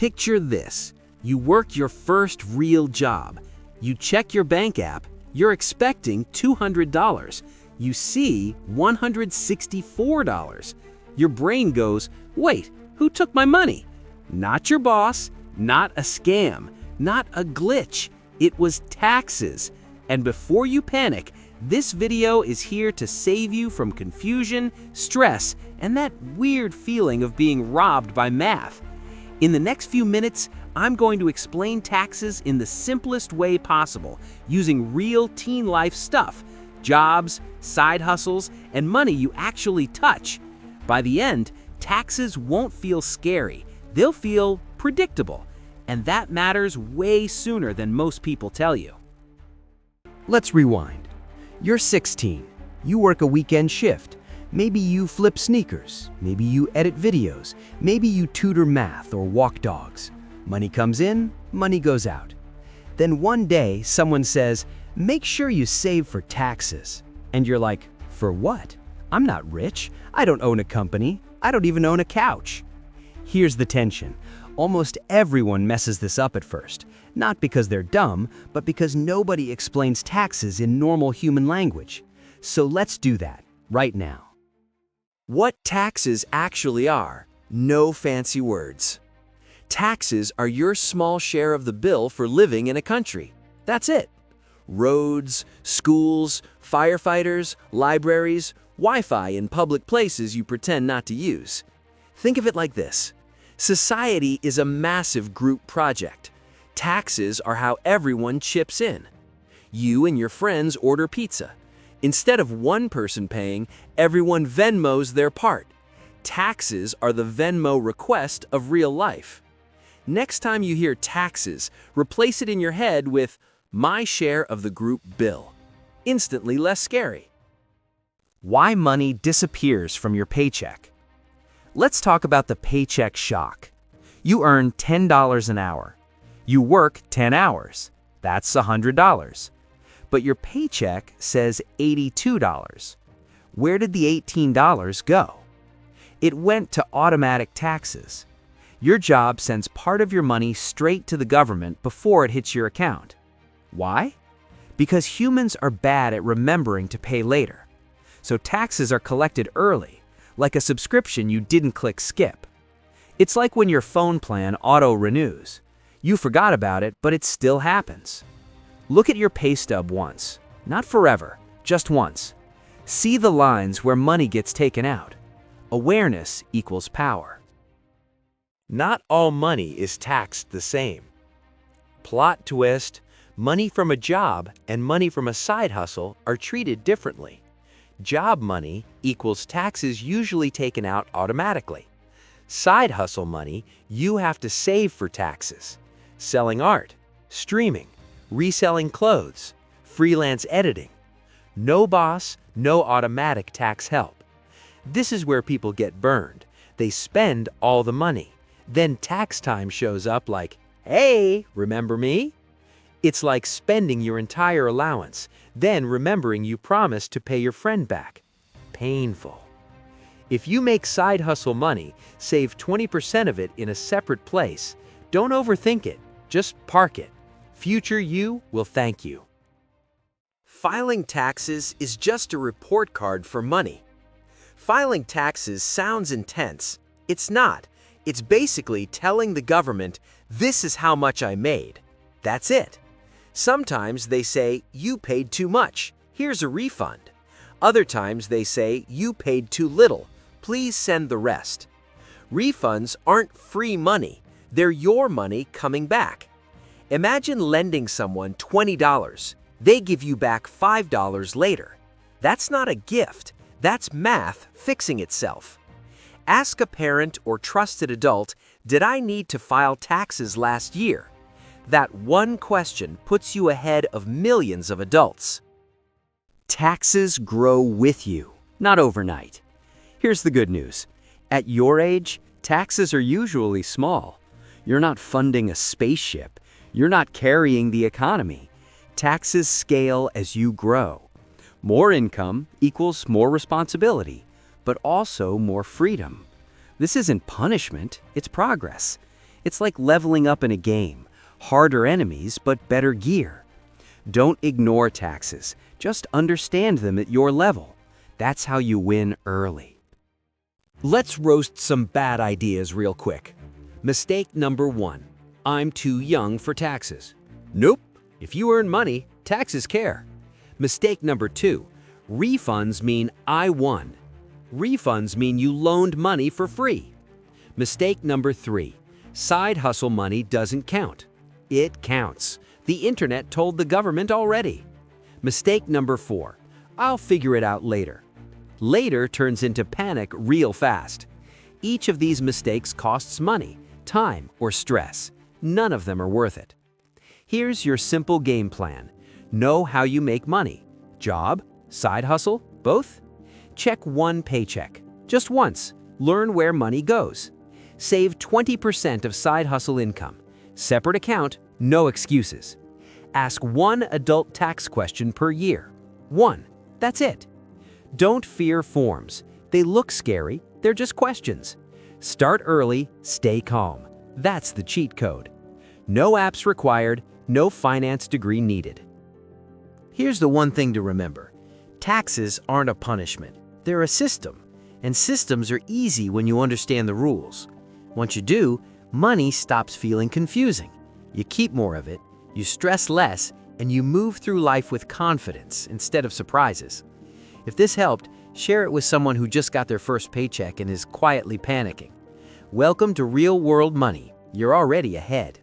Picture this. You work your first real job. You check your bank app. You're expecting $200. You see $164. Your brain goes, wait, who took my money? Not your boss, not a scam, not a glitch. It was taxes. And before you panic, this video is here to save you from confusion, stress, and that weird feeling of being robbed by math. In the next few minutes, I'm going to explain taxes in the simplest way possible, using real teen life stuff, jobs, side hustles, and money you actually touch. By the end, taxes won't feel scary. They'll feel predictable, and that matters way sooner than most people tell you. Let's rewind. You're 16. You work a weekend shift. Maybe you flip sneakers. Maybe you edit videos. Maybe you tutor math or walk dogs. Money comes in, money goes out. Then one day, someone says, make sure you save for taxes. And you're like, for what? I'm not rich. I don't own a company. I don't even own a couch. Here's the tension. Almost everyone messes this up at first. Not because they're dumb, but because nobody explains taxes in normal human language. So let's do that right now. What taxes actually are, no fancy words. Taxes are your small share of the bill for living in a country. That's it. Roads, schools, firefighters, libraries, Wi-Fi in public places you pretend not to use. Think of it like this. Society is a massive group project. Taxes are how everyone chips in. You and your friends order pizza. Instead of one person paying, everyone Venmos their part. Taxes are the Venmo request of real life. Next time you hear taxes, replace it in your head with my share of the group bill. Instantly less scary. Why money disappears from your paycheck. Let's talk about the paycheck shock. You earn $10 an hour. You work 10 hours. That's $100. But your paycheck says $82. Where did the $18 go? It went to automatic taxes. Your job sends part of your money straight to the government before it hits your account. Why? Because humans are bad at remembering to pay later. So taxes are collected early, like a subscription you didn't click skip. It's like when your phone plan auto-renews. You forgot about it, but it still happens. Look at your pay stub once. Not forever, just once. See the lines where money gets taken out. Awareness equals power. Not all money is taxed the same. Plot twist, money from a job and money from a side hustle are treated differently. Job money equals taxes usually taken out automatically. Side hustle money you have to save for taxes. Selling art, streaming, reselling clothes, freelance editing. No boss, no automatic tax help. This is where people get burned. They spend all the money. Then tax time shows up like, hey, remember me? It's like spending your entire allowance, then remembering you promised to pay your friend back. Painful. If you make side hustle money, save 20% of it in a separate place. Don't overthink it, just park it. Future you will thank you. Filing taxes is just a report card for money. Filing taxes sounds intense. It's not. It's basically telling the government, this is how much I made. That's it. Sometimes they say, you paid too much. Here's a refund. Other times they say, you paid too little. Please send the rest. Refunds aren't free money. They're your money coming back. Imagine lending someone $20. They give you back $5 later. That's not a gift. That's math fixing itself. Ask a parent or trusted adult, did I need to file taxes last year? That one question puts you ahead of millions of adults. Taxes grow with you, not overnight. Here's the good news. At your age, taxes are usually small. You're not funding a spaceship. You're not carrying the economy. Taxes scale as you grow. More income equals more responsibility, but also more freedom. This isn't punishment, it's progress. It's like leveling up in a game. Harder enemies, but better gear. Don't ignore taxes. Just understand them at your level. That's how you win early. Let's roast some bad ideas real quick. Mistake number 1. I'm too young for taxes. Nope. If you earn money, taxes care. Mistake number 2. Refunds mean I won. Refunds mean you loaned money for free. Mistake number 3. Side hustle money doesn't count. It counts. The internet told the government already. Mistake number 4. I'll figure it out later. Later turns into panic real fast. Each of these mistakes costs money, time, or stress. None of them are worth it. Here's your simple game plan. Know how you make money. Job? Side hustle? Both? Check one paycheck. Just once. Learn where money goes. Save 20% of side hustle income. Separate account, no excuses. Ask one adult tax question per year. One. That's it. Don't fear forms. They look scary, they're just questions. Start early, stay calm. That's the cheat code. No apps required, no finance degree needed. Here's the one thing to remember. Taxes aren't a punishment. They're a system. And systems are easy when you understand the rules. Once you do, money stops feeling confusing. You keep more of it, you stress less, and you move through life with confidence instead of surprises. If this helped, share it with someone who just got their first paycheck and is quietly panicking. Welcome to Real World Money. You're already ahead.